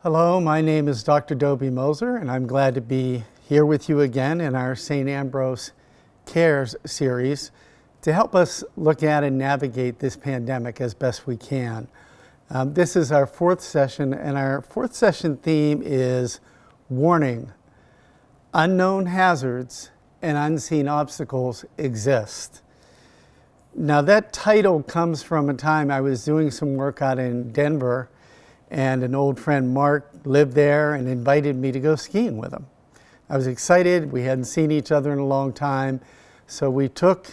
Hello, my name is Dr. Dobie Moser, and I'm glad to be here with you again in our St. Ambrose Cares series to help us look at and navigate this pandemic as best we can. This is our fourth session, and our fourth session theme is warning. Unknown hazards and unseen obstacles exist. Now that title comes from a time I was doing some work out in Denver, and an old friend, Mark, lived there and invited me to go skiing with him. I was excited. We hadn't seen each other in a long time. So we took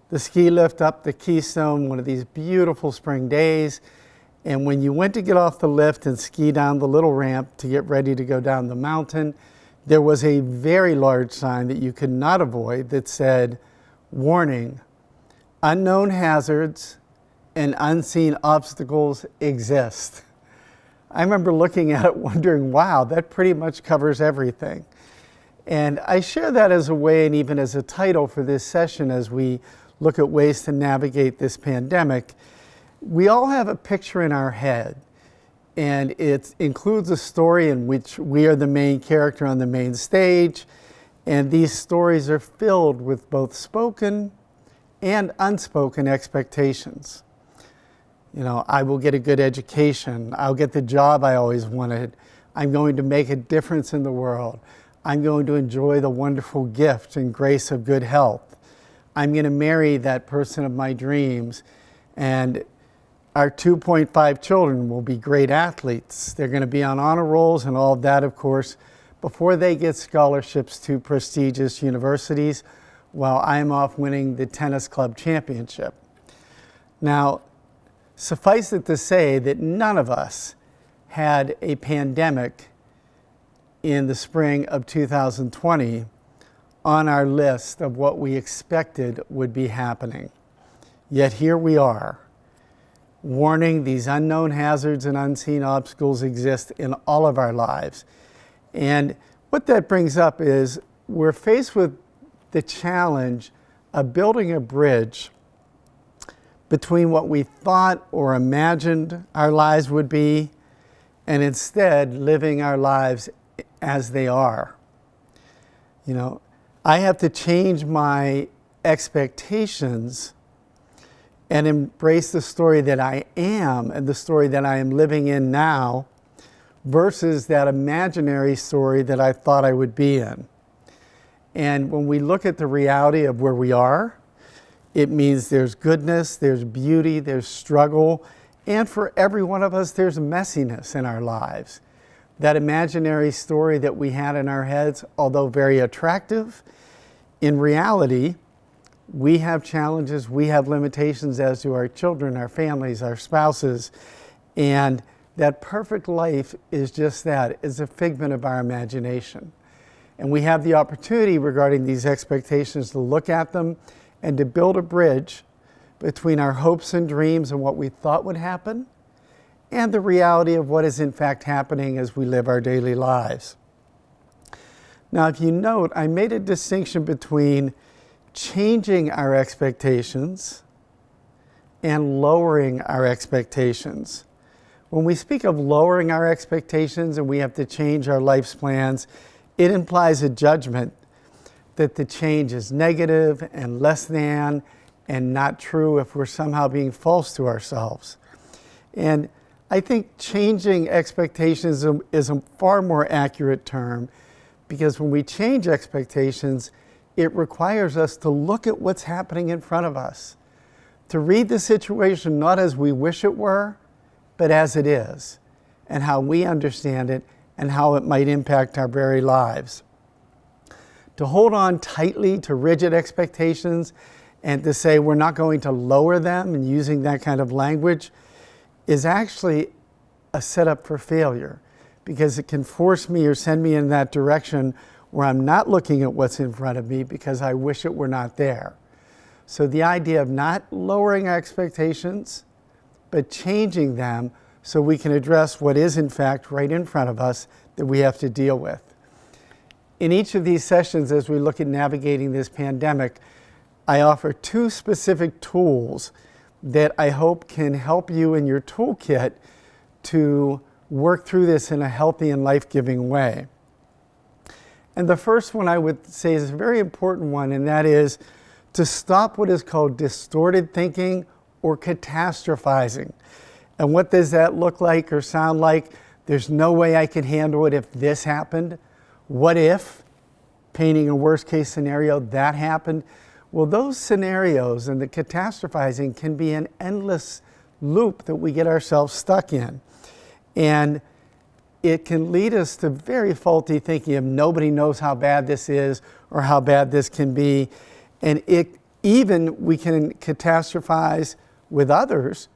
the ski lift up the Keystone one of these beautiful spring days. And when you went to get off the lift and ski down the little ramp to get ready to go down the mountain, there was a very large sign that you could not avoid that said, warning, unknown hazards and unseen obstacles exist. I remember looking at it wondering, wow, that pretty much covers everything. And I share that as a way and even as a title for this session as we look at ways to navigate this pandemic. We all have a picture in our head, and it includes a story in which we are the main character on the main stage, and these stories are filled with both spoken and unspoken expectations. You know, I will get a good education. I'll get the job I always wanted. I'm going to make a difference in the world. I'm going to enjoy the wonderful gift and grace of good health. I'm going to marry that person of my dreams. And our 2.5 children will be great athletes. They're going to be on honor rolls and all of that, of course, before they get scholarships to prestigious universities, while I'm off winning the tennis club championship. Now, suffice it to say that none of us had a pandemic in the spring of 2020 on our list of what we expected would be happening. Yet here we are, warning these unknown hazards and unseen obstacles exist in all of our lives. And what that brings up is we're faced with the challenge of building a bridge between what we thought or imagined our lives would be and instead living our lives as they are. You know, I have to change my expectations and embrace the story that I am and the story that I am living in now versus that imaginary story that I thought I would be in. And when we look at the reality of where we are, it means there's goodness, there's beauty, there's struggle, and for every one of us, there's messiness in our lives. That imaginary story that we had in our heads, although very attractive, in reality, we have challenges, we have limitations, as do our children, our families, our spouses, and that perfect life is just that, is a figment of our imagination. And we have the opportunity regarding these expectations to look at them and to build a bridge between our hopes and dreams and what we thought would happen and the reality of what is in fact happening as we live our daily lives. Now, if you note, I made a distinction between changing our expectations and lowering our expectations. When we speak of lowering our expectations and we have to change our life's plans, it implies a judgment that the change is negative and less than and not true if we're somehow being false to ourselves. And I think changing expectations is a far more accurate term, because when we change expectations, it requires us to look at what's happening in front of us, to read the situation not as we wish it were, but as it is, and how we understand it and how it might impact our very lives. To hold on tightly to rigid expectations and to say we're not going to lower them and using that kind of language is actually a setup for failure, because it can force me or send me in that direction where I'm not looking at what's in front of me because I wish it were not there. So the idea of not lowering our expectations, but changing them so we can address what is in fact right in front of us that we have to deal with. In each of these sessions, as we look at navigating this pandemic, I offer two specific tools that I hope can help you in your toolkit to work through this in a healthy and life-giving way. And the first one I would say is a very important one, and that is to stop what is called distorted thinking or catastrophizing. And what does that look like or sound like? There's no way I could handle it if this happened. What if, painting a worst case scenario, that happened? Well, those scenarios and the catastrophizing can be an endless loop that we get ourselves stuck in. And it can lead us to very faulty thinking of nobody knows how bad this is or how bad this can be. And we can catastrophize with others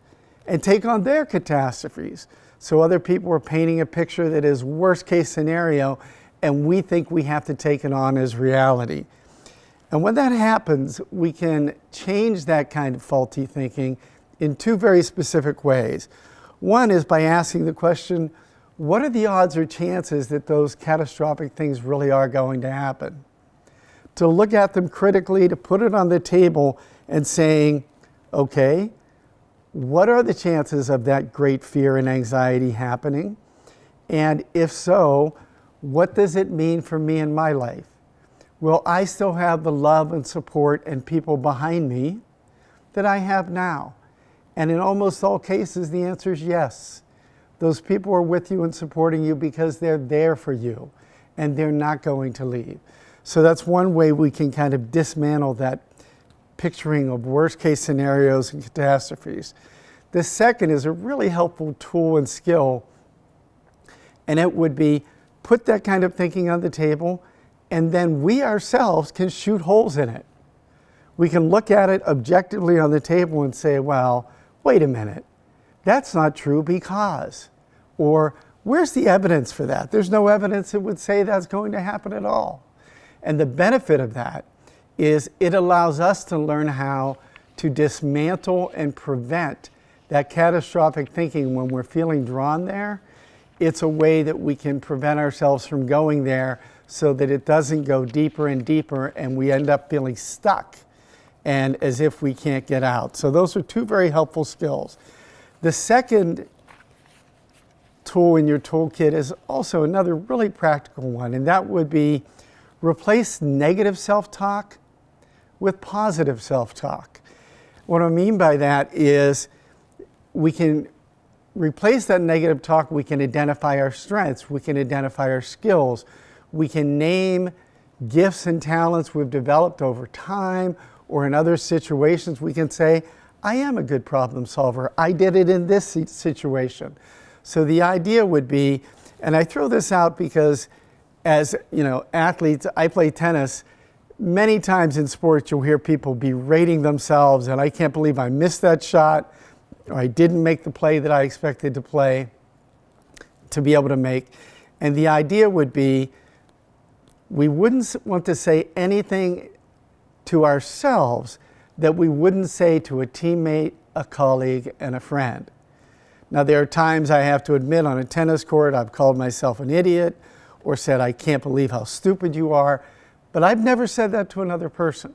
and take on their catastrophes. So other people are painting a picture that is worst case scenario, and we think we have to take it on as reality. And when that happens, we can change that kind of faulty thinking in two very specific ways. One is by asking the question, what are the odds or chances that those catastrophic things really are going to happen? To look at them critically, to put it on the table and saying, okay, what are the chances of that great fear and anxiety happening? And if so, what does it mean for me in my life? Will I still have the love and support and people behind me that I have now? And in almost all cases, the answer is yes. Those people are with you and supporting you because they're there for you and they're not going to leave. So that's one way we can kind of dismantle that picturing of worst case scenarios and catastrophes. The second is a really helpful tool and skill, and it would be put that kind of thinking on the table, and then we ourselves can shoot holes in it. We can look at it objectively on the table and say, well, wait a minute, that's not true because, or where's the evidence for that? There's no evidence that would say that's going to happen at all. And the benefit of that is it allows us to learn how to dismantle and prevent that catastrophic thinking when we're feeling drawn there. It's a way that we can prevent ourselves from going there so that it doesn't go deeper and deeper and we end up feeling stuck and as if we can't get out. So those are two very helpful skills. The second tool in your toolkit is also another really practical one, and that would be replace negative self-talk with positive self-talk. What I mean by that is we can replace that negative talk. We can identify our strengths. We can identify our skills. We can name gifts and talents we've developed over time, or in other situations, we can say, I am a good problem solver. I did it in this situation. So the idea would be, and I throw this out because as athletes, I play tennis. Many times in sports, you'll hear people berating themselves, and I can't believe I missed that shot, or I didn't make the play that I expected to be able to make. And the idea would be, we wouldn't want to say anything to ourselves that we wouldn't say to a teammate, a colleague, and a friend. Now, there are times I have to admit on a tennis court, I've called myself an idiot or said, I can't believe how stupid you are, but I've never said that to another person,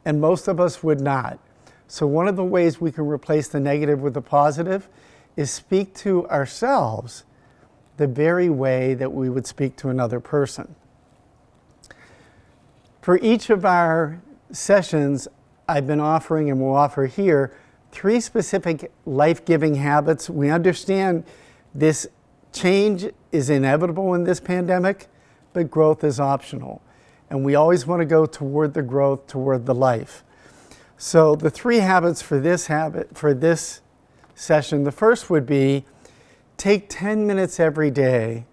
and most of us would not. So one of the ways we can replace the negative with the positive is speak to ourselves the very way that we would speak to another person. For each of our sessions, I've been offering and will offer here 3 specific life-giving habits. We understand this change is inevitable in this pandemic, but growth is optional. And we always want to go toward the growth, toward the life. So the 3 habits for this session, the first would be take 10 minutes every day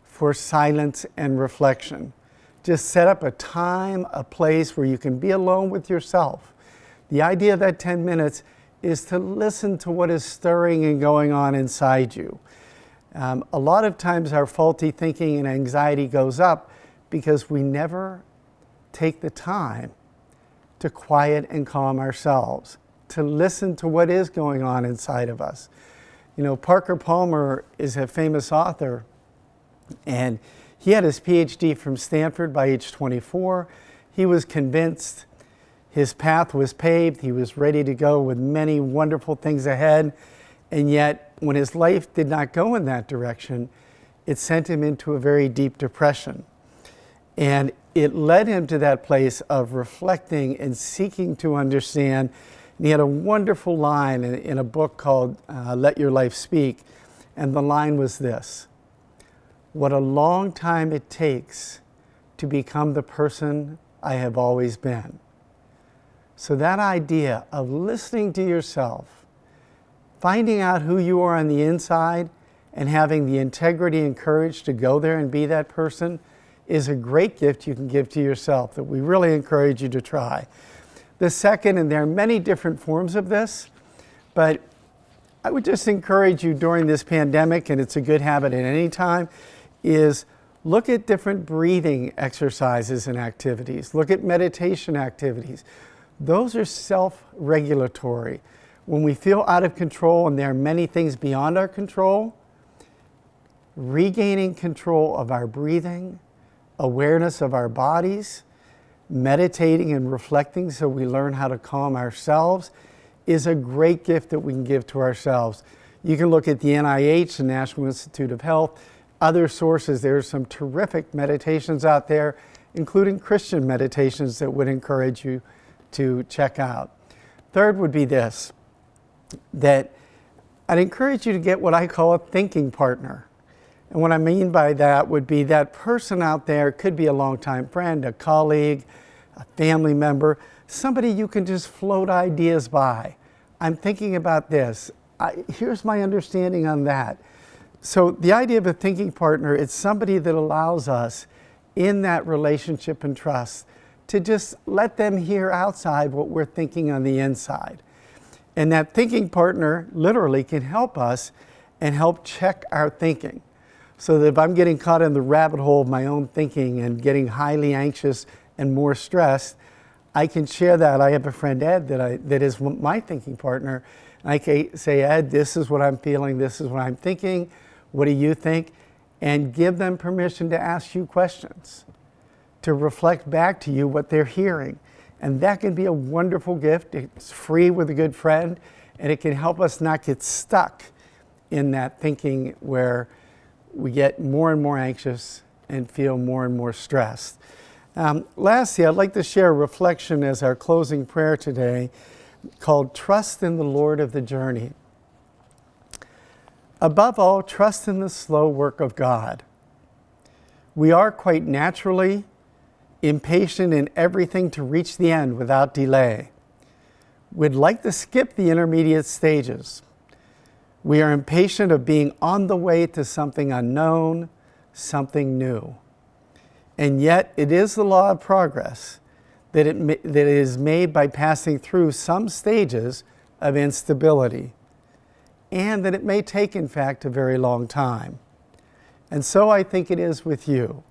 for silence and reflection. Just set up a time, a place where you can be alone with yourself. The idea of that 10 minutes is to listen to what is stirring and going on inside you. A lot of times our faulty thinking and anxiety goes up because we never take the time to quiet and calm ourselves, to listen to what is going on inside of us. Parker Palmer is a famous author, and he had his PhD from Stanford by age 24. He was convinced his path was paved. He was ready to go with many wonderful things ahead. And yet when his life did not go in that direction, it sent him into a very deep depression. And it led him to that place of reflecting and seeking to understand. And he had a wonderful line in a book called Let Your Life Speak. And the line was this: "What a long time it takes to become the person I have always been." So that idea of listening to yourself, finding out who you are on the inside, and having the integrity and courage to go there and be that person is a great gift you can give to yourself that we really encourage you to try. The second, and there are many different forms of this, but I would just encourage you during this pandemic, and it's a good habit at any time, is look at different breathing exercises and activities. Look at meditation activities. Those are self-regulatory. When we feel out of control and there are many things beyond our control, regaining control of our breathing, awareness of our bodies, meditating and reflecting so we learn how to calm ourselves is a great gift that we can give to ourselves. You can look at the NIH, the National Institute of Health, other sources. There are some terrific meditations out there, including Christian meditations that would encourage you to check out. Third would be this, that I'd encourage you to get what I call a thinking partner. And what I mean by that would be that person out there, could be a longtime friend, a colleague, a family member, somebody you can just float ideas by. I'm thinking about this. Here's my understanding on that. So the idea of a thinking partner, it's somebody that allows us in that relationship and trust to just let them hear outside what we're thinking on the inside. And that thinking partner literally can help us and help check our thinking. So that if I'm getting caught in the rabbit hole of my own thinking and getting highly anxious and more stressed, I can share that. I have a friend, Ed, that is my thinking partner. And I can say, Ed, this is what I'm feeling, this is what I'm thinking, what do you think? And give them permission to ask you questions, to reflect back to you what they're hearing. And that can be a wonderful gift. It's free with a good friend, and it can help us not get stuck in that thinking where we get more and more anxious and feel more and more stressed. Lastly, I'd like to share a reflection as our closing prayer today called Trust in the Lord of the Journey. Above all, trust in the slow work of God. We are quite naturally impatient in everything to reach the end without delay. We'd like to skip the intermediate stages. We are impatient of being on the way to something unknown, something new. And yet it is the law of progress that it is made by passing through some stages of instability, and that it may take, in fact, a very long time. And so I think it is with you.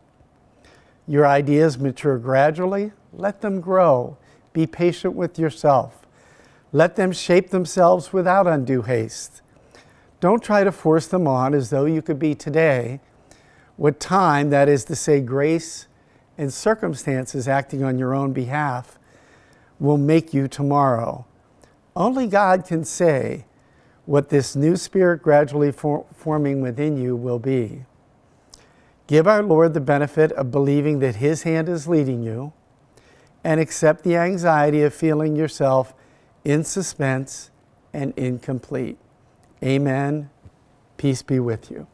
Your ideas mature gradually. Let them grow. Be patient with yourself. Let them shape themselves without undue haste. Don't try to force them on as though you could be today what time, that is to say grace and circumstances acting on your own behalf, will make you tomorrow. Only God can say what this new spirit gradually forming within you will be. Give our Lord the benefit of believing that His hand is leading you, and accept the anxiety of feeling yourself in suspense and incomplete. Amen. Peace be with you.